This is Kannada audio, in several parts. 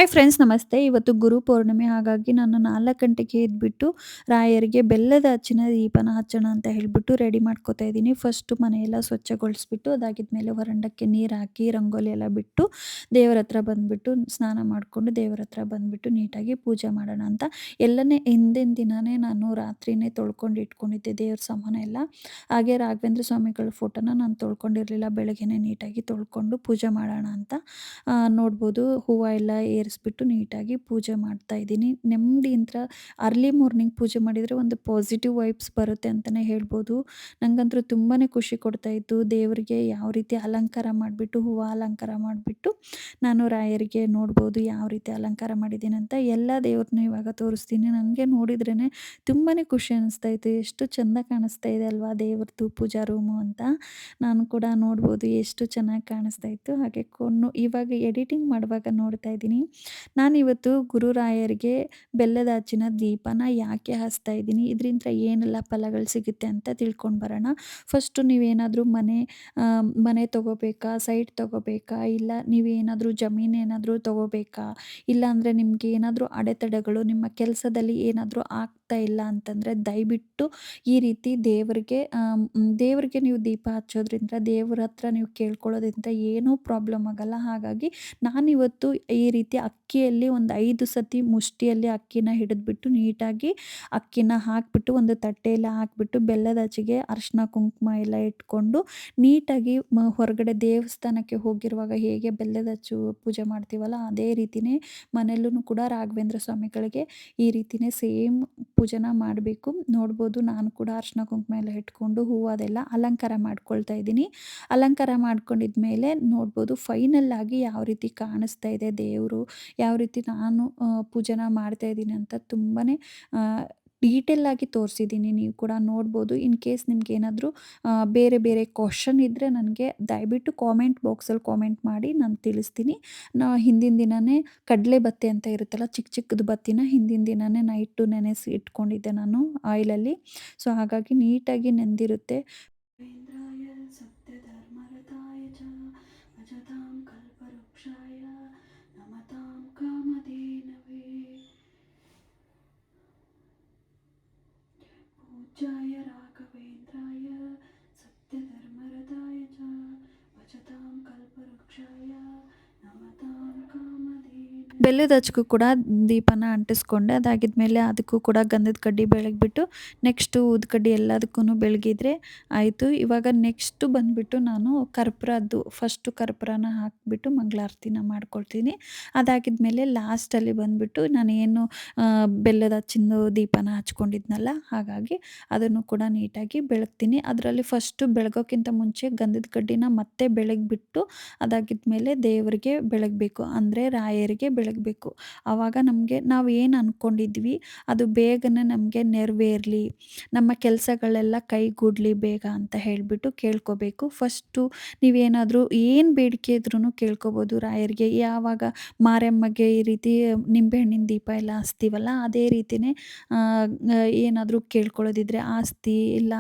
ಹಾಯ್ ಫ್ರೆಂಡ್ಸ್ ನಮಸ್ತೆ. ಇವತ್ತು ಗುರು ಪೌರ್ಣಮಿ ಹಾಗಾಗಿ ನಾನು 4 ಗಂಟೆಗೆ ಎದ್ಬಿಟ್ಟು ರಾಯರಿಗೆ ಬೆಲ್ಲದ ಹಚ್ಚಿನ ದೀಪನ ಹಚ್ಚೋಣ ಅಂತ ಹೇಳ್ಬಿಟ್ಟು ರೆಡಿ ಮಾಡ್ಕೋತಾ ಇದ್ದೀನಿ. ಫಸ್ಟು ಮನೆಯೆಲ್ಲ ಸ್ವಚ್ಛಗೊಳಿಸ್ಬಿಟ್ಟು ಅದಾಗಿದ್ಮೇಲೆ ವರಂಡಕ್ಕೆ ನೀರು ಹಾಕಿ ರಂಗೋಲಿ ಎಲ್ಲ ಬಿಟ್ಟು ದೇವರ ಹತ್ರ ಬಂದುಬಿಟ್ಟು ಸ್ನಾನ ಮಾಡಿಕೊಂಡು ದೇವರ ಹತ್ರ ಬಂದುಬಿಟ್ಟು ನೀಟಾಗಿ ಪೂಜೆ ಮಾಡೋಣ ಅಂತ ಎಲ್ಲನೇ ಹಿಂದಿನ ದಿನವೇ ನಾನು ರಾತ್ರಿಯೇ ತೊಳ್ಕೊಂಡು ಇಟ್ಕೊಂಡಿದ್ದೆ ದೇವ್ರ ಸಾಮಾನು ಎಲ್ಲ. ಹಾಗೆ ರಾಘವೇಂದ್ರ ಸ್ವಾಮಿಗಳ ಫೋಟೋನ ನಾನು ತೊಳ್ಕೊಂಡಿರಲಿಲ್ಲ. ಬೆಳಗ್ಗೆನೇ ನೀಟಾಗಿ ತೊಳ್ಕೊಂಡು ಪೂಜೆ ಮಾಡೋಣ ಅಂತ ನೋಡ್ಬೋದು ಹೂವು ಎಲ್ಲ ಏರಿಸ್ಬಿಟ್ಟು ನೀಟಾಗಿ ಪೂಜೆ ಮಾಡ್ತಾ ಇದ್ದೀನಿ. ನೆಮ್ಮದಿಯಿಂದ ಅರ್ಲಿ ಮಾರ್ನಿಂಗ್ ಪೂಜೆ ಮಾಡಿದರೆ ಒಂದು ಪಾಸಿಟಿವ್ ವೈಬ್ಸ್ ಬರುತ್ತೆ ಅಂತಲೇ ಹೇಳ್ಬೋದು. ನನಗಂತೂ ತುಂಬಾ ಖುಷಿ ಕೊಡ್ತಾಯಿತ್ತು. ದೇವರಿಗೆ ಯಾವ ರೀತಿ ಅಲಂಕಾರ ಮಾಡಿಬಿಟ್ಟು ಹೂವು ಅಲಂಕಾರ ಮಾಡಿಬಿಟ್ಟು ನಾನು ರಾಯರಿಗೆ ನೋಡ್ಬೋದು ಯಾವ ರೀತಿ ಅಲಂಕಾರ ಮಾಡಿದ್ದೀನಿ ಅಂತ. ಎಲ್ಲ ದೇವ್ರನ್ನೂ ಇವಾಗ ತೋರಿಸ್ತೀನಿ. ನನಗೆ ನೋಡಿದ್ರೇ ತುಂಬಾ ಖುಷಿ ಅನ್ನಿಸ್ತಾಯಿತ್ತು. ಎಷ್ಟು ಚೆಂದ ಕಾಣಿಸ್ತಾ ಇದೆ ಅಲ್ವಾ ದೇವ್ರದ್ದು ಪೂಜಾ ರೂಮು ಅಂತ. ನಾನು ಕೂಡ ನೋಡ್ಬೋದು ಎಷ್ಟು ಚೆನ್ನಾಗಿ ಕಾಣಿಸ್ತಾ ಇತ್ತು. ಹಾಗೆ ಇವಾಗ ಎಡಿಟಿಂಗ್ ಮಾಡುವಾಗ ನೋಡ್ತಾ ಇದ್ದೀನಿ. ನಾನಿವತ್ತು ಗುರುರಾಯರಿಗೆ ಬೆಲ್ಲದ ಹಚ್ಚಿನ ದೀಪನ ಯಾಕೆ ಹಚ್ತಾ ಇದ್ದೀನಿ, ಇದರಿಂದ ಏನೆಲ್ಲ ಫಲಗಳು ಸಿಗುತ್ತೆ ಅಂತ ತಿಳ್ಕೊಂಡು ಬರೋಣ. ಫಸ್ಟು ನೀವೇನಾದರೂ ಮನೆ ತೊಗೋಬೇಕಾ, ಸೈಟ್ ತೊಗೋಬೇಕಾ, ಇಲ್ಲ ನೀವೇನಾದರೂ ಜಮೀನು ಏನಾದರೂ ತೊಗೋಬೇಕಾ, ಇಲ್ಲಾಂದರೆ ನಿಮಗೆ ಏನಾದರೂ ಅಡೆತಡೆಗಳು ನಿಮ್ಮ ಕೆಲಸದಲ್ಲಿ ಏನಾದರೂ ಆಗ್ತಾ ಇಲ್ಲ ಅಂತಂದರೆ ದಯವಿಟ್ಟು ಈ ರೀತಿ ದೇವರಿಗೆ ನೀವು ದೀಪ ಹಚ್ಚೋದ್ರಿಂದ ದೇವ್ರ ಹತ್ರ ನೀವು ಕೇಳ್ಕೊಳ್ಳೋದ್ರಿಂದ ಏನೂ ಪ್ರಾಬ್ಲಮ್ ಆಗಲ್ಲ. ಹಾಗಾಗಿ ನಾನಿವತ್ತು ಈ ರೀತಿ ಅಕ್ಕಿಯಲ್ಲಿ ಒಂದು 5 ಸತಿ ಮುಷ್ಟಿಯಲ್ಲಿ ಅಕ್ಕಿನ ಹಿಡಿದ್ಬಿಟ್ಟು ನೀಟಾಗಿ ಅಕ್ಕಿನ ಹಾಕಿಬಿಟ್ಟು ಒಂದು ತಟ್ಟೆಯಲ್ಲಿ ಹಾಕಿಬಿಟ್ಟು ಬೆಲ್ಲದ ಹಚ್ಚಿಗೆ ಅರಿಶಿನ ಕುಂಕುಮ ಎಲ್ಲ ಇಟ್ಕೊಂಡು ನೀಟಾಗಿ ಹೊರಗಡೆ ದೇವಸ್ಥಾನಕ್ಕೆ ಹೋಗಿರುವಾಗ ಹೇಗೆ ಬೆಲ್ಲದ ಹಚ್ಚು ಪೂಜೆ ಮಾಡ್ತೀವಲ್ಲ ಅದೇ ರೀತಿಯೇ ಮನೆಯಲ್ಲೂ ಕೂಡ ರಾಘವೇಂದ್ರ ಸ್ವಾಮಿಗಳಿಗೆ ಈ ರೀತಿಯೇ ಸೇಮ್ ಪೂಜೆನ ಮಾಡಬೇಕು. ನೋಡ್ಬೋದು ನಾನು ಕೂಡ ಅರಿಶಿನ ಕುಂಕುಮ ಎಲ್ಲ ಇಟ್ಕೊಂಡು ಹೂವು ಅದೆಲ್ಲ ಅಲಂಕಾರ ಮಾಡ್ಕೊಳ್ತಾ ಇದ್ದೀನಿ. ಅಲಂಕಾರ ಮಾಡ್ಕೊಂಡಿದ್ಮೇಲೆ ನೋಡ್ಬೋದು ಫೈನಲ್ ಆಗಿ ಯಾವ ರೀತಿ ಕಾಣಿಸ್ತಾ ಇದೆ ದೇವರು, ಯಾವ ರೀತಿ ನಾನು ಪೂಜೆನ ಮಾಡ್ತಾ ಇದ್ದೀನಿ ಅಂತ ತುಂಬಾ ಡೀಟೇಲ್ ಆಗಿ ತೋರಿಸಿದ್ದೀನಿ. ನೀವು ಕೂಡ ನೋಡ್ಬೋದು. ಇನ್ ಕೇಸ್ ನಿಮ್ಗೇನಾದರೂ ಬೇರೆ ಬೇರೆ ಕ್ವಶನ್ ಇದ್ದರೆ ನನಗೆ ದಯವಿಟ್ಟು ಕಾಮೆಂಟ್ ಬಾಕ್ಸಲ್ಲಿ ಕಾಮೆಂಟ್ ಮಾಡಿ ನಾನು ತಿಳಿಸ್ತೀನಿ. ಹಿಂದಿನ ದಿನವೇ ಕಡಲೆ ಬತ್ತಿ ಅಂತ ಇರುತ್ತಲ್ಲ ಚಿಕ್ಕ ಚಿಕ್ಕದು ಬತ್ತಿನ ಹಿಂದಿನ ದಿನವೇ ನೈಟು ನೆನೆಸಿ ಇಟ್ಕೊಂಡಿದ್ದೆ ನಾನು ಆಯಿಲಲ್ಲಿ. ಸೊ ಹಾಗಾಗಿ ನೀಟಾಗಿ ನೆಂದಿರುತ್ತೆ. ವೇಂದ್ರಾಯ ಸತ್ಯಧರ್ಮರತಾಯ ಚ ಭಜತಾಂ ಕಲ್ಪವೃಕ್ಷಾಯ ನಮತಾಂ ಕಾಮಧೇನವೇ ಪೂಜ್ಯಾಯ ರಾಘವೇಂದ್ರಾಯ ಸತ್ಯಧರ್ಮರತಾಯ ಚ ಭಜತಾಂ ಕಲ್ಪವೃಕ್ಷಾಯ ನಮತಾಂ ಕಾಮಧೇನವೇ. ಬೆಲ್ಲದ ಹಚ್ಗೂ ಕೂಡ ದೀಪನ ಅಂಟಿಸ್ಕೊಂಡೆ. ಅದಾಗಿದ್ಮೇಲೆ ಅದಕ್ಕೂ ಕೂಡ ಗಂಧದ ಕಡ್ಡಿ ಬೆಳಗ್ಬಿಟ್ಟು ನೆಕ್ಸ್ಟು ಊದ್ಕಡ್ಡಿ ಎಲ್ಲದಕ್ಕೂ ಬೆಳಗಿದ್ರೆ ಆಯಿತು. ಇವಾಗ ನೆಕ್ಸ್ಟು ಬಂದುಬಿಟ್ಟು ನಾನು ಕರ್ಪೂರದ್ದು ಫಸ್ಟು ಕರ್ಪೂರನ ಹಾಕಿಬಿಟ್ಟು ಮಂಗಳಾರತಿನ ಮಾಡ್ಕೊಳ್ತೀನಿ. ಅದಾಗಿದ್ಮೇಲೆ ಲಾಸ್ಟಲ್ಲಿ ಬಂದುಬಿಟ್ಟು ನಾನೇನು ಬೆಲ್ಲದ ಹಚ್ಚಿಂದು ದೀಪನ ಹಚ್ಕೊಂಡಿದ್ನಲ್ಲ ಹಾಗಾಗಿ ಅದನ್ನು ಕೂಡ ನೀಟಾಗಿ ಬೆಳಗ್ತೀನಿ. ಅದರಲ್ಲಿ ಫಸ್ಟು ಬೆಳಗೋಕ್ಕಿಂತ ಮುಂಚೆ ಗಂಧದ ಕಡ್ಡಿನ ಮತ್ತೆ ಬೆಳಗ್ಬಿಟ್ಟು ಅದಾಗಿದ್ಮೇಲೆ ದೇವರಿಗೆ ಬೆಳಗಬೇಕು, ಅಂದರೆ ರಾಯರಿಗೆ ಬೆಳಗಬೇಕು. ಆವಾಗ ನಾವು ಏನು ಅಂದ್ಕೊಂಡಿದ್ವಿ ಅದು ಬೇಗನೆ ನಮಗೆ ನೆರವೇರಲಿ, ನಮ್ಮ ಕೆಲಸಗಳೆಲ್ಲ ಕೈಗೂಡಲಿ ಬೇಗ ಅಂತ ಹೇಳಿಬಿಟ್ಟು ಕೇಳ್ಕೋಬೇಕು. ಫಸ್ಟು ನೀವೇನಾದರೂ ಏನು ಬೇಡಿಕೆ ಇದ್ರೂ ಕೇಳ್ಕೊಬೋದು ರಾಯರಿಗೆ. ಯಾವಾಗ ಮಾರಮ್ಮಗೆ ಈ ರೀತಿ ನಿಂಬೆಹಣ್ಣಿನ ದೀಪ ಎಲ್ಲ ಹಚ್ತೀವಲ್ಲ ಅದೇ ರೀತಿಯೇ ಏನಾದರೂ ಕೇಳ್ಕೊಳ್ಳೋದಿದ್ರೆ ಆಸ್ತಿ ಇಲ್ಲ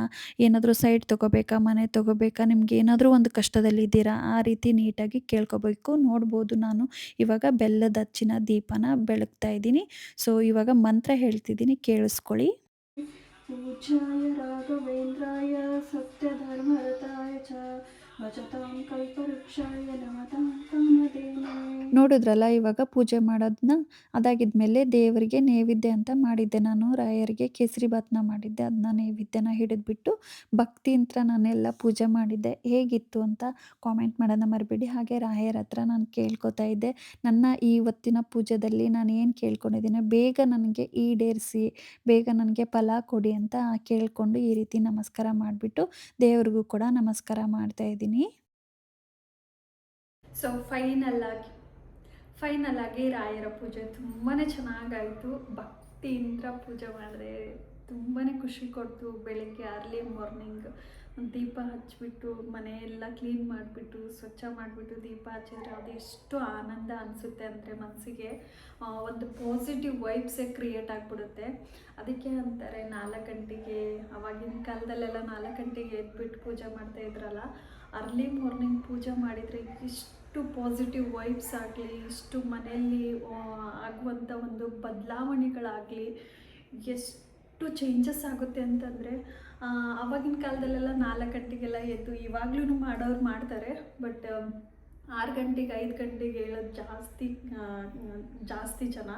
ಏನಾದರೂ ಸೈಟ್ ತೊಗೋಬೇಕಾ, ಮನೆ ತೊಗೋಬೇಕಾ, ನಿಮ್ಗೆ ಏನಾದರೂ ಒಂದು ಕಷ್ಟದಲ್ಲಿದ್ದೀರಾ ಆ ರೀತಿ ನೀಟಾಗಿ ಕೇಳ್ಕೋಬೇಕು. ನೋಡ್ಬೋದು ನಾನು ಇವಾಗ ಬೆಲ್ಲದ ಹಚ್ಚಿನ ದೀಪನ ಬೆಳಗ್ತಾ ಇದ್ದೀನಿ. ಸೊ ಇವಾಗ ಮಂತ್ರ ಹೇಳ್ತಿದ್ದೀನಿ, ಕೇಳಿಸ್ಕೊಳ್ಳಿ. ಪೂಜ್ಯಾಯ ರಾಘವೇಂದ್ರಾಯ ಸತ್ಯಧರ್ಮರತಾಯ ಚ ಭಜತಾಂ ಕಲ್ಪವೃಕ್ಷಾಯ ನಮತಾಂ ಕಾಮಧೇನವೇ. ನೋಡಿದ್ರಲ್ಲ ಇವಾಗ ಪೂಜೆ ಮಾಡೋದನ್ನ. ಅದಾಗಿದ್ಮೇಲೆ ದೇವರಿಗೆ ನೈವೇದ್ಯ ಅಂತ ಮಾಡಿದ್ದೆ ನಾನು. ರಾಯರಿಗೆ ಕೇಸರಿ ಭಾತ್ನ ಮಾಡಿದ್ದೆ. ಅದನ್ನ ನೈವೇದ್ಯನ ಹಿಡಿದ್ಬಿಟ್ಟು ಭಕ್ತಿಯಿಂದ ನಾನೆಲ್ಲ ಪೂಜೆ ಮಾಡಿದ್ದೆ. ಹೇಗಿತ್ತು ಅಂತ ಕಾಮೆಂಟ್ ಮಾಡೋದನ್ನ ಮರಿಬೇಡಿ. ಹಾಗೆ ರಾಯರ ಹತ್ರ ನಾನು ಕೇಳ್ಕೊತಾ ಇದ್ದೆ, ನನ್ನ ಇವತ್ತಿನ ಪೂಜೆಯಲ್ಲಿ ನಾನು ಏನು ಕೇಳ್ಕೊಂಡಿದ್ದೀನಿ ಬೇಗ ನನಗೆ ಈಡೇರಿಸಿ, ಬೇಗ ನನಗೆ ಫಲ ಕೊಡಿ ಅಂತ ಕೇಳಿಕೊಂಡು ಈ ರೀತಿ ನಮಸ್ಕಾರ ಮಾಡಿಬಿಟ್ಟು ದೇವ್ರಿಗೂ ಕೂಡ ನಮಸ್ಕಾರ ಮಾಡ್ತಾ ಇದ್ದೀನಿ. ಸೊ ಫೈನಲ್ ಆಗಿ ರಾಯರ ಪೂಜೆ ತುಂಬಾ ಚೆನ್ನಾಗಾಯಿತು. ಭಕ್ತಿಯಿಂದ ಪೂಜೆ ಮಾಡಿದೆ, ತುಂಬಾ ಖುಷಿ ಕೊಡ್ತು. ಬೆಳಗ್ಗೆ ಅರ್ಲಿ ಮಾರ್ನಿಂಗ್ ದೀಪ ಹಚ್ಬಿಟ್ಟು ಮನೆಯೆಲ್ಲ ಕ್ಲೀನ್ ಮಾಡಿಬಿಟ್ಟು ಸ್ವಚ್ಛ ಮಾಡಿಬಿಟ್ಟು ದೀಪ ಹಚ್ಚಿದ್ರೆ ಅದು ಎಷ್ಟು ಆನಂದ ಅನಿಸುತ್ತೆ ಅಂದರೆ ಮನಸ್ಸಿಗೆ ಒಂದು ಪಾಸಿಟಿವ್ ವೈಬ್ಸೇ ಕ್ರಿಯೇಟ್ ಆಗಿಬಿಡುತ್ತೆ. ಅದಕ್ಕೆ ಅಂತಾರೆ 4 ಗಂಟೆಗೆ, ಆವಾಗಿನ ಕಾಲದಲ್ಲೆಲ್ಲ 4 ಗಂಟೆಗೆ ಎದ್ಬಿಟ್ಟು ಪೂಜೆ ಮಾಡ್ತಾ ಇದ್ರಲ್ಲ, ಅರ್ಲಿ ಮಾರ್ನಿಂಗ್ ಪೂಜೆ ಮಾಡಿದರೆ ಇಷ್ಟು ಪಾಸಿಟಿವ್ ವೈಬ್ಸ್ ಆಗಲಿ, ಇಷ್ಟು ಮನೆಯಲ್ಲಿ ಆಗುವಂಥ ಒಂದು ಬದಲಾವಣೆಗಳಾಗಲಿ ಎಷ್ಟು ಚೇಂಜಸ್ ಆಗುತ್ತೆ ಅಂತಂದರೆ, ಆವಾಗಿನ ಕಾಲದಲ್ಲೆಲ್ಲ 4 ಗಂಟೆಗೆಲ್ಲ ಎದ್ದು, ಇವಾಗ್ಲೂ ಮಾಡೋರು ಮಾಡ್ತಾರೆ, ಬಟ್ 6 ಗಂಟೆಗೆ 5 ಗಂಟೆಗೆ ಹೇಳೋದು ಜಾಸ್ತಿ ಜನ.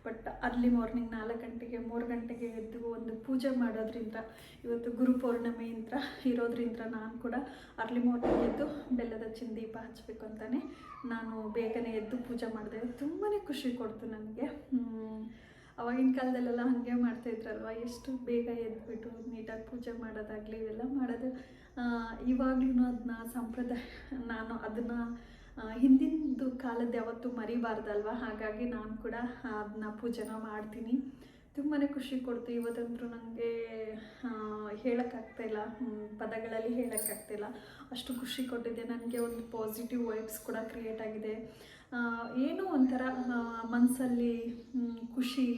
ಬಟ್ ಅರ್ಲಿ ಮಾರ್ನಿಂಗ್ 4 ಗಂಟೆಗೆ 3 ಗಂಟೆಗೆ ಎದ್ದು ಒಂದು ಪೂಜೆ ಮಾಡೋದ್ರಿಂದ, ಇವತ್ತು ಗುರು ಪೌರ್ಣಮಿ ಅಂತ ಇರೋದ್ರಿಂದ ನಾನು ಕೂಡ ಅರ್ಲಿ ಮಾರ್ನಿಂಗ್ ಎದ್ದು ಬೆಲ್ಲದ ಹಚ್ಚಿನ ದೀಪ ಹಚ್ಚಬೇಕು ಅಂತಲೇ ನಾನು ಬೇಗನೆ ಎದ್ದು ಪೂಜೆ ಮಾಡಿದೆ. ತುಂಬಾ ಖುಷಿ ಕೊಡ್ತು ನನಗೆ. ಅವಾಗಿನ ಕಾಲದಲ್ಲೆಲ್ಲ ಹಾಗೆ ಮಾಡ್ತಾಯಿದ್ರಲ್ವ, ಎಷ್ಟು ಬೇಗ ಎದ್ದುಬಿಟ್ಟು ನೀಟಾಗಿ ಪೂಜೆ ಮಾಡೋದಾಗಲಿ ಇವೆಲ್ಲ ಮಾಡೋದು. ಇವಾಗ್ಲೂ ಅದನ್ನ ಸಂಪ್ರದಾಯ, ನಾನು ಅದನ್ನು ಹಿಂದಿಂದು ಕಾಲದ್ದು ಯಾವತ್ತೂ ಮರಿಬಾರ್ದಲ್ವ, ಹಾಗಾಗಿ ನಾನು ಕೂಡ ಅದನ್ನ ಪೂಜೆನ ಮಾಡ್ತೀನಿ. ತುಂಬಾ ಖುಷಿ ಕೊಡ್ತು. ಇವತ್ತಂತೂ ನನಗೆ ಹೇಳೋಕ್ಕಾಗ್ತಾಯಿಲ್ಲ, ಪದಗಳಲ್ಲಿ ಹೇಳೋಕ್ಕಾಗ್ತಾಯಿಲ್ಲ, ಅಷ್ಟು ಖುಷಿ ಕೊಟ್ಟಿದೆ. ನನಗೆ ಒಂದು ಪಾಸಿಟಿವ್ ವೈಬ್ಸ್ ಕೂಡ ಕ್ರಿಯೇಟ್ ಆಗಿದೆ. ಏನೋ ಒಂಥರ ಮನಸ್ಸಲ್ಲಿ ಖುಷಿ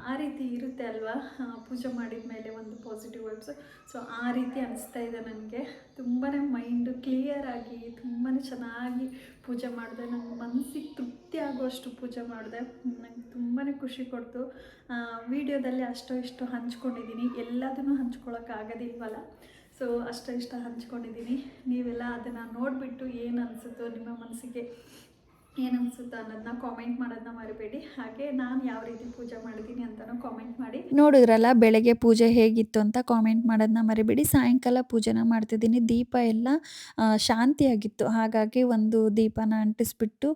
ಆ ರೀತಿ ಇರುತ್ತೆ ಅಲ್ವಾ, ಪೂಜೆ ಮಾಡಿದ ಮೇಲೆ ಒಂದು ಪಾಸಿಟಿವ್ ವೈಬ್ಸ್. ಸೊ ಆ ರೀತಿ ಅನಿಸ್ತಾ ಇದೆ ನನಗೆ. ತುಂಬಾ ಮೈಂಡು ಕ್ಲಿಯರ್ ಆಗಿ ತುಂಬಾ ಚೆನ್ನಾಗಿ ಪೂಜೆ ಮಾಡಿದೆ. ನನ್ನ ಮನಸ್ಸಿಗೆ ತೃಪ್ತಿ ಆಗುವಷ್ಟು ಪೂಜೆ ಮಾಡಿದೆ. ನಂಗೆ ತುಂಬಾ ಖುಷಿ ಕೊಡ್ತು. ವೀಡಿಯೋದಲ್ಲಿ ಅಷ್ಟೋ ಇಷ್ಟೋ ಹಂಚ್ಕೊಂಡಿದ್ದೀನಿ, ಎಲ್ಲದನ್ನು ಹಂಚ್ಕೊಳ್ಳೋಕ್ಕಾಗೋದಿಲ್ವಲ್ಲ, ಸೊ ಅಷ್ಟೋ ಇಷ್ಟ ಹಂಚ್ಕೊಂಡಿದ್ದೀನಿ. ನೀವೆಲ್ಲ ಅದನ್ನು ನೋಡಿಬಿಟ್ಟು ಏನು ಅನಿಸುತ್ತೋ, ನಿಮ್ಮ ಮನಸ್ಸಿಗೆ ಏನು ಅನಿಸುತ್ತೋ ಅನ್ನೋದನ್ನ ಕಾಮೆಂಟ್ ಮಾಡೋದನ್ನ ಮರಿಬೇಡಿ. ಹಾಗೆ ನಾನು ಯಾವ ರೀತಿ ಪೂಜೆ ಮಾಡಿದ್ದೀನಿ ಅಂತಲೂ ಕಾಮೆಂಟ್ ಮಾಡಿ. ನೋಡಿದ್ರಲ್ಲ ಬೆಳಗ್ಗೆ ಪೂಜೆ ಹೇಗಿತ್ತು ಅಂತ ಕಾಮೆಂಟ್ ಮಾಡೋದನ್ನ ಮರಿಬೇಡಿ. ಸಾಯಂಕಾಲ ಪೂಜೆನ ಮಾಡ್ತಿದ್ದೀನಿ. ದೀಪ ಎಲ್ಲ ಶಾಂತಿಯಾಗಿತ್ತು, ಹಾಗಾಗಿ ಒಂದು ದೀಪನ ಅಂಟಿಸ್ಬಿಟ್ಟು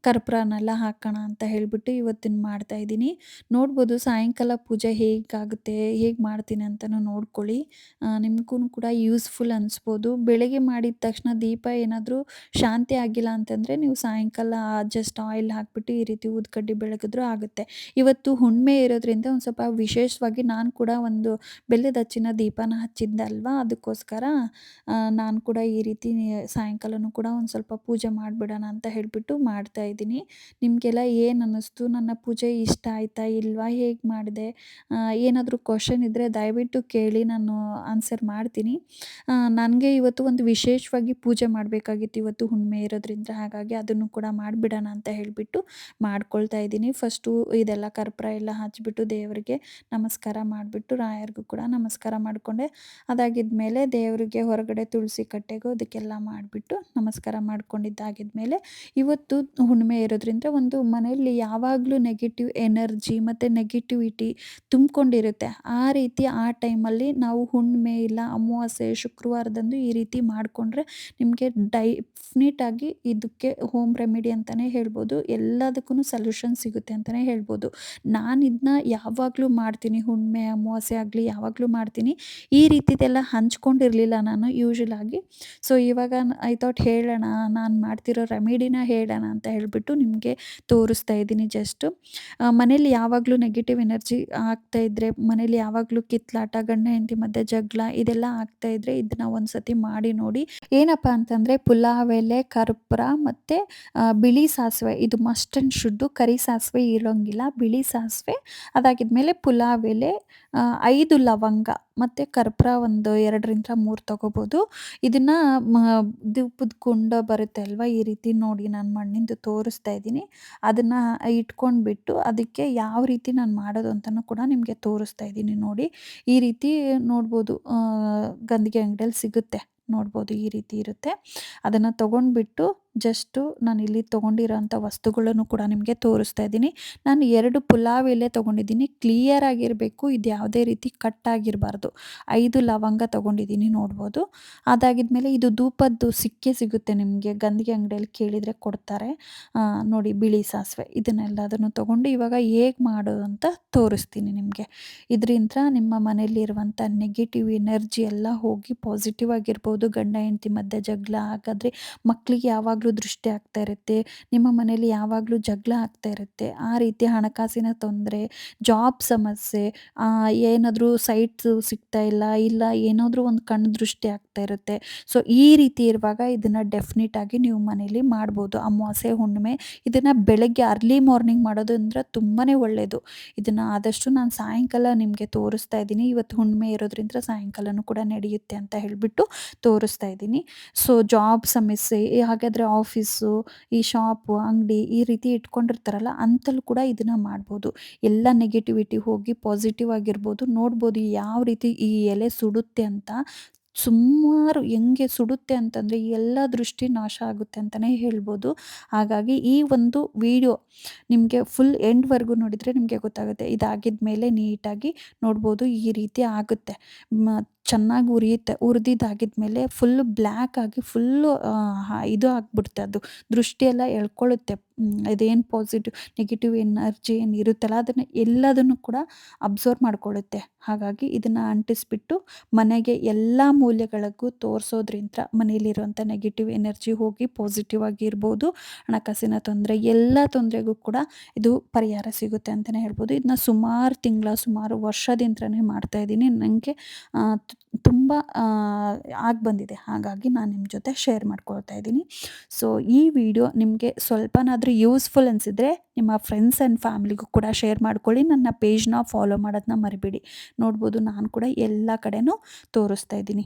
ಕರ್ಪೂರನೆಲ್ಲ ಹಾಕೋಣ ಅಂತ ಹೇಳಿಬಿಟ್ಟು ಇವತ್ತಿನ ಮಾಡ್ತಾಯಿದ್ದೀನಿ. ನೋಡ್ಬೋದು ಸಾಯಂಕಾಲ ಪೂಜೆ ಹೇಗಾಗುತ್ತೆ, ಹೇಗೆ ಮಾಡ್ತೀನಿ ಅಂತಲೂ ನೋಡ್ಕೊಳ್ಳಿ. ನಿಮಗೂ ಕೂಡ ಯೂಸ್ಫುಲ್ ಅನಿಸ್ಬೋದು. ಬೆಳಗ್ಗೆ ಮಾಡಿದ ತಕ್ಷಣ ದೀಪ ಏನಾದರೂ ಶಾಂತಿ ಆಗಿಲ್ಲ ಅಂತಂದರೆ ನೀವು ಸಾಯಂಕಾಲ ಜಸ್ಟ್ ಆಯಿಲ್ ಹಾಕಿಬಿಟ್ಟು ಈ ರೀತಿ ಊದ್ಕಡ್ಡಿ ಬೆಳಗಿದ್ರೂ ಆಗುತ್ತೆ. ಇವತ್ತು ಹುಣ್ಣಿಮೆ ಇರೋದ್ರಿಂದ ಒಂದು ಸ್ವಲ್ಪ ವಿಶೇಷವಾಗಿ ನಾನು ಕೂಡ ಒಂದು ಬೆಲ್ಲದ ಹಚ್ಚಿನ ದೀಪನ ಹಚ್ಚಿದ್ದೆ ಅಲ್ವಾ, ಅದಕ್ಕೋಸ್ಕರ ನಾನು ಕೂಡ ಈ ರೀತಿ ಸಾಯಂಕಾಲನೂ ಕೂಡ ಒಂದು ಸ್ವಲ್ಪ ಪೂಜೆ ಮಾಡಿಬಿಡೋಣ ಅಂತ ಹೇಳಿಬಿಟ್ಟು ಮಾಡ್ತಾಯಿದ್ದೀನಿ. ನಿಮಗೆಲ್ಲ ಏನು ಅನ್ನಿಸ್ತು, ನನ್ನ ಪೂಜೆ ಇಷ್ಟ ಆಯಿತಾ ಇಲ್ವಾ, ಹೇಗೆ ಮಾಡಿದೆ, ಏನಾದರೂ ಕ್ವಶನ್ ಇದ್ದರೆ ದಯವಿಟ್ಟು ಕೇಳಿ, ನಾನು ಆನ್ಸರ್ ಮಾಡ್ತೀನಿ. ನನಗೆ ಇವತ್ತು ಒಂದು ವಿಶೇಷವಾಗಿ ಪೂಜೆ ಮಾಡಬೇಕಾಗಿತ್ತು ಇವತ್ತು ಹುಣ್ಣಿಮೆ ಇರೋದ್ರಿಂದ, ಹಾಗಾಗಿ ಅದನ್ನು ಕೂಡ ಮಾಡಿಬಿಡೋಣ ಅಂತ ಹೇಳಿಬಿಟ್ಟು ಮಾಡ್ಕೊಳ್ತಾ ಇದ್ದೀನಿ. ಫಸ್ಟು ಇದೆಲ್ಲ ಕರ್ಪೂರ ಎಲ್ಲ ಹಚ್ಬಿಟ್ಟು ದೇವರಿಗೆ ನಮಸ್ಕಾರ ಮಾಡಿಬಿಟ್ಟು ರಾಯರಿಗೂ ಕೂಡ ನಮಸ್ಕಾರ ಮಾಡಿಕೊಂಡೆ. ಅದಾಗಿದ್ಮೇಲೆ ದೇವರಿಗೆ ಹೊರಗಡೆ ತುಳಸಿ ಕಟ್ಟೆಗೂ ಅದಕ್ಕೆಲ್ಲ ಮಾಡಿಬಿಟ್ಟು ನಮಸ್ಕಾರ ಮಾಡ್ಕೊಂಡಿದ್ದಾಗಿದ್ಮೇಲೆ, ಇವತ್ತು ಹುಣ್ಣಿಮೆ ಇರೋದ್ರಿಂದ ಒಂದು ಮನೆಯಲ್ಲಿ ಯಾವಾಗಲೂ ನೆಗೆಟಿವ್ ಎನರ್ಜಿ ಮತ್ತು ನೆಗೆಟಿವಿಟಿ ತುಂಬಿಕೊಂಡಿರುತ್ತೆ. ಆ ರೀತಿ ಆ ಟೈಮಲ್ಲಿ ನಾವು ಹುಣ್ಣಿಮೆ ಇಲ್ಲ ಅಮಾವಾಸ್ಯೆ ಶುಕ್ರವಾರದಂದು ಈ ರೀತಿ ಮಾಡಿಕೊಂಡ್ರೆ ನಿಮಗೆ ಡೆಫಿನೆಟಾಗಿ ಇದಕ್ಕೆ ಹೋಮ್ ರೆಮಿಡಿ ಅಂತಲೇ ಹೇಳ್ಬೋದು. ಎಲ್ಲದಕ್ಕೂ ಸೊಲ್ಯೂಷನ್ ಸಿಗುತ್ತೆ ಅಂತಲೇ ಹೇಳ್ಬೋದು. ನಾನು ಇದನ್ನ ಯಾವಾಗಲೂ ಮಾಡ್ತೀನಿ, ಹುಣ್ಣಿಮೆ ಅಮಾವಾಸ್ಯೆ ಆಗಲಿ ಯಾವಾಗಲೂ ಮಾಡ್ತೀನಿ. ಈ ರೀತಿದೆಲ್ಲ ಹಂಚ್ಕೊಂಡಿರಲಿಲ್ಲ ನಾನು ಯೂಶ್ವಲಾಗಿ. ಸೊ ಇವಾಗ ಐ ಥಾಟ್ ಹೇಳೋಣ, ನಾನು ಮಾಡ್ತಿರೋ ರೆಮಿಡಿನ ಹೇಳೋಣ ಅಂತ ಹೇಳಿಬಿಟ್ಟು ನಿಮಗೆ ತೋರಿಸ್ತಾ ಇದ್ದೀನಿ. ಜಸ್ಟು ಮನೇಲಿ ಯಾವಾಗಲೂ ನೆಗೆಟಿವ್ ಎನರ್ಜಿ ಆಗ್ತಾಯಿದ್ರೆ, ಮನೇಲಿ ಯಾವಾಗಲೂ ಕಿತ್ಲಾಟ, ಗಂಡ ಹೆಂಡತಿ ಮಧ್ಯೆ ಜಗಳ ಇದೆಲ್ಲ ಆಗ್ತಾಯಿದ್ರೆ ಇದನ್ನ ಒಂದು ಸತಿ ಮಾಡಿ ನೋಡಿ. ಏನಪ್ಪ ಅಂತಂದರೆ ಪುಲಾವ್ ಎಲೆ, ಕರ್ಪೂರ ಮತ್ತು ಬಿಳಿ ಸಾಸಿವೆ, ಇದು ಮಸ್ಟ್ ಆ್ಯಂಡ್ ಶುಡ್ಡು. ಕರಿ ಸಾಸಿವೆ ಇರೋಂಗಿಲ್ಲ, ಬಿಳಿ ಸಾಸಿವೆ. ಅದಾಗಿದ್ಮೇಲೆ ಪುಲಾವ್ ಎಲೆ, 5 ಲವಂಗ ಮತ್ತು ಕರ್ಪೂರ ಒಂದು 2ರಿಂದ 3 ತೊಗೋಬೋದು. ಇದನ್ನು ದೀಪದ ಕುಂಡ ಬರುತ್ತೆ ಅಲ್ವಾ, ಈ ರೀತಿ ನೋಡಿ ನಾನು ಮಣ್ಣಿಂದು ತೋರಿಸ್ತಾ ಇದ್ದೀನಿ. ಅದನ್ನು ಇಟ್ಕೊಂಡ್ಬಿಟ್ಟು ಅದಕ್ಕೆ ಯಾವ ರೀತಿ ನಾನು ಮಾಡೋದು ಅಂತಲೂ ಕೂಡ ನಿಮಗೆ ತೋರಿಸ್ತಾ ಇದ್ದೀನಿ ನೋಡಿ. ಈ ರೀತಿ ನೋಡ್ಬೋದು, ಗಂಧಿಗೆ ಅಂಗಡಿಯಲ್ಲಿ ಸಿಗುತ್ತೆ ನೋಡ್ಬೋದು, ಈ ರೀತಿ ಇರುತ್ತೆ. ಅದನ್ನು ತೊಗೊಂಡ್ಬಿಟ್ಟು ಜಸ್ಟು ನಾನಿಲ್ಲಿ ತೊಗೊಂಡಿರೋಂಥ ವಸ್ತುಗಳನ್ನು ಕೂಡ ನಿಮಗೆ ತೋರಿಸ್ತಾ ಇದ್ದೀನಿ. ನಾನು 2 ಪುಲಾವ್ ಎಲೆ ತೊಗೊಂಡಿದ್ದೀನಿ, ಕ್ಲಿಯರ್ ಆಗಿರಬೇಕು, ಇದು ಯಾವುದೇ ರೀತಿ ಕಟ್ಟಾಗಿರಬಾರ್ದು. 5 ಲವಂಗ ತೊಗೊಂಡಿದ್ದೀನಿ ನೋಡ್ಬೋದು. ಅದಾಗಿದ್ಮೇಲೆ ಇದು ಧೂಪದ್ದು ಸಿಗುತ್ತೆ ನಿಮಗೆ, ಗಂಧಿಗೆ ಅಂಗಡಿಯಲ್ಲಿ ಕೇಳಿದರೆ ಕೊಡ್ತಾರೆ ನೋಡಿ. ಬಿಳಿ ಸಾಸಿವೆ, ಇದನ್ನೆಲ್ಲದನ್ನು ತೊಗೊಂಡು ಇವಾಗ ಹೇಗೆ ಮಾಡೋದು ಅಂತ ತೋರಿಸ್ತೀನಿ ನಿಮಗೆ. ಇದರಿಂದ ನಿಮ್ಮ ಮನೆಯಲ್ಲಿರುವಂಥ ನೆಗೆಟಿವ್ ಎನರ್ಜಿ ಎಲ್ಲ ಹೋಗಿ ಪಾಸಿಟಿವ್ ಆಗಿರ್ಬೋದು. ಗಂಡ ಹೆಂಡತಿ ಮಧ್ಯೆ ಜಗಳ ಹಾಗಾದರೆ ಮಕ್ಕಳಿಗೆ ಯಾವಾಗಲೂ ಯಾವಾಗಲೂ ದೃಷ್ಟಿ ಆಗ್ತಾ ಇರುತ್ತೆ, ನಿಮ್ಮ ಮನೇಲಿ ಯಾವಾಗಲೂ ಜಗಳ ಆಗ್ತಾ ಇರುತ್ತೆ, ಆ ರೀತಿ ಹಣಕಾಸಿನ ತೊಂದರೆ, ಜಾಬ್ ಸಮಸ್ಯೆ, ಏನಾದರೂ ಸೈಟ್ಸು ಸಿಗ್ತಾ ಇಲ್ಲ, ಇಲ್ಲ ಏನಾದರೂ ಒಂದು ಕಣ್ಣು ದೃಷ್ಟಿ ಆಗ್ತಾ ಇರುತ್ತೆ. ಸೊ ಈ ರೀತಿ ಇರುವಾಗ ಇದನ್ನು ಡೆಫಿನೆಟ್ ಆಗಿ ನೀವು ಮನೇಲಿ ಮಾಡ್ಬೋದು. ಅಮಾವಾಸ್ಯೆ ಹುಣ್ಣಿಮೆ ಇದನ್ನು ಬೆಳಗ್ಗೆ ಅರ್ಲಿ ಮಾರ್ನಿಂಗ್ ಮಾಡೋದು ಅಂದರೆ ತುಂಬಾ ಒಳ್ಳೆಯದು. ಇದನ್ನು ಆದಷ್ಟು ನಾನು ಸಾಯಂಕಾಲ ನಿಮಗೆ ತೋರಿಸ್ತಾ ಇದ್ದೀನಿ. ಇವತ್ತು ಹುಣ್ಣಿಮೆ ಇರೋದ್ರಿಂದ ಸಾಯಂಕಾಲನೂ ಕೂಡ ನಡೆಯುತ್ತೆ ಅಂತ ಹೇಳಿಬಿಟ್ಟು ತೋರಿಸ್ತಾ ಇದ್ದೀನಿ. ಸೊ ಜಾಬ್ ಸಮಸ್ಯೆ, ಹಾಗಾದರೆ ಆಫೀಸು, ಈ ಶಾಪು, ಅಂಗಡಿ ಈ ರೀತಿ ಇಟ್ಕೊಂಡಿರ್ತಾರಲ್ಲ ಅಂಥಲ್ಲೂ ಕೂಡ ಇದನ್ನು ಮಾಡ್ಬೋದು. ಎಲ್ಲ ನೆಗೆಟಿವಿಟಿ ಹೋಗಿ ಪಾಸಿಟಿವ್ ಆಗಿರ್ಬೋದು. ನೋಡ್ಬೋದು ಯಾವ ರೀತಿ ಈ ಎಲೆ ಸುಡುತ್ತೆ ಅಂತ. ಸುಮಾರು ಹೆಂಗೆ ಸುಡುತ್ತೆ ಅಂತಂದರೆ ಎಲ್ಲ ದೃಷ್ಟಿ ನಾಶ ಆಗುತ್ತೆ ಅಂತಲೇ ಹೇಳ್ಬೋದು. ಹಾಗಾಗಿ ಈ ಒಂದು ವಿಡಿಯೋ ನಿಮಗೆ ಫುಲ್ ಎಂಡ್‌ವರೆಗೂ ನೋಡಿದರೆ ನಿಮಗೆ ಗೊತ್ತಾಗುತ್ತೆ. ಇದಾಗಿದ ಮೇಲೆ ನೀಟಾಗಿ ನೋಡ್ಬೋದು ಈ ರೀತಿ ಆಗುತ್ತೆ. ಚೆನ್ನಾಗಿ ಉರಿಯುತ್ತೆ. ಹುರಿದಿದ್ದಾಗಿದ್ಮೇಲೆ ಫುಲ್ಲು ಬ್ಲ್ಯಾಕ್ ಆಗಿ ಫುಲ್ಲು ಇದು ಆಗಿಬಿಡುತ್ತೆ, ಅದು ದೃಷ್ಟಿಯೆಲ್ಲ ಎಳ್ಕೊಳ್ಳುತ್ತೆ. ಇದೇನು ಪಾಸಿಟಿವ್ ನೆಗೆಟಿವ್ ಎನರ್ಜಿ ಏನು ಇರುತ್ತಲ್ಲ ಅದನ್ನು ಎಲ್ಲದನ್ನು ಕೂಡ ಅಬ್ಸರ್ವ್ ಮಾಡ್ಕೊಳ್ಳುತ್ತೆ. ಹಾಗಾಗಿ ಇದನ್ನು ಅಂಟಿಸ್ಬಿಟ್ಟು ಮನೆಗೆ ಎಲ್ಲ ಮೂಲೆಗಳಿಗೂ ತೋರಿಸೋದ್ರಿಂದ ಮನೆಯಲ್ಲಿರುವಂಥ ನೆಗೆಟಿವ್ ಎನರ್ಜಿ ಹೋಗಿ ಪಾಸಿಟಿವ್ ಆಗಿ ಇರ್ಬೋದು. ಹಣಕಾಸಿನ ತೊಂದರೆ ಎಲ್ಲ ತೊಂದರೆಗೂ ಕೂಡ ಇದು ಪರಿಹಾರ ಸಿಗುತ್ತೆ ಅಂತಲೇ ಹೇಳ್ಬೋದು. ಇದನ್ನ ಸುಮಾರು ವರ್ಷದಿಂದನೇ ಮಾಡ್ತಾಯಿದ್ದೀನಿ. ನನಗೆ ತುಂಬ ಆಗಿ ಬಂದಿದೆ. ಹಾಗಾಗಿ ನಾನು ನಿಮ್ಮ ಜೊತೆ ಶೇರ್ ಮಾಡ್ಕೊಳ್ತಾ ಇದ್ದೀನಿ. ಸೊ ಈ ವಿಡಿಯೋ ನಿಮಗೆ ಸ್ವಲ್ಪನಾದರೂ ಯೂಸ್ಫುಲ್ ಅನಿಸಿದರೆ ನಿಮ್ಮ ಫ್ರೆಂಡ್ಸ್ ಆ್ಯಂಡ್ ಫ್ಯಾಮಿಲಿಗೂ ಕೂಡ ಶೇರ್ ಮಾಡ್ಕೊಳ್ಳಿ. ನನ್ನ ಪೇಜ್‌ನ ಫಾಲೋ ಮಾಡೋದನ್ನ ಮರಿಬೇಡಿ. ನೋಡ್ಬೋದು ನಾನು ಕೂಡ ಎಲ್ಲ ಕಡೆನೂ ತೋರಿಸ್ತಾ ಇದ್ದೀನಿ.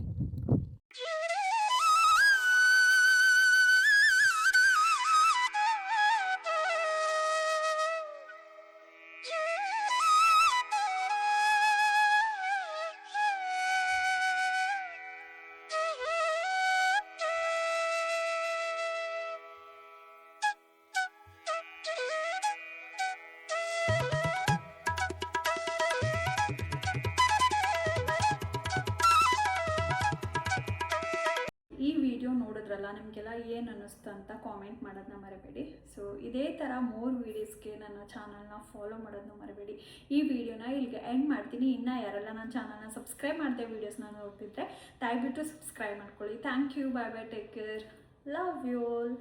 ಈ ವಿಡಿಯೋ ನೋಡಿದ್ರಲ್ಲ, ನಿಮಗೆಲ್ಲ ಏನು ಅನ್ನಿಸ್ತು ಅಂತ ಕಾಮೆಂಟ್ ಮಾಡೋದನ್ನ ಮರಿಬೇಡಿ. ಸೊ ಇದೇ ಥರ ಮೋರ್ ವೀಡಿಯೋಸ್ಗೆ ನನ್ನ ಚಾನಲ್ನ ಫಾಲೋ ಮಾಡೋದನ್ನ ಮರಿಬೇಡಿ. ಈ ವಿಡಿಯೋನ ಇಲ್ಲಿಗೆ ಎಂಡ್ ಮಾಡ್ತೀನಿ. ಇನ್ನೂ ಯಾರೆಲ್ಲ ನನ್ನ ಚಾನಲ್ನ ಸಬ್ಸ್ಕ್ರೈಬ್ ಮಾಡದೆ ವೀಡಿಯೋಸ್ನ ನೋಡ್ತಿದ್ರೆ ದಯವಿಟ್ಟು ಸಬ್ಸ್ಕ್ರೈಬ್ ಮಾಡ್ಕೊಳ್ಳಿ. Thank you. Bye bye. Take care. Love you all.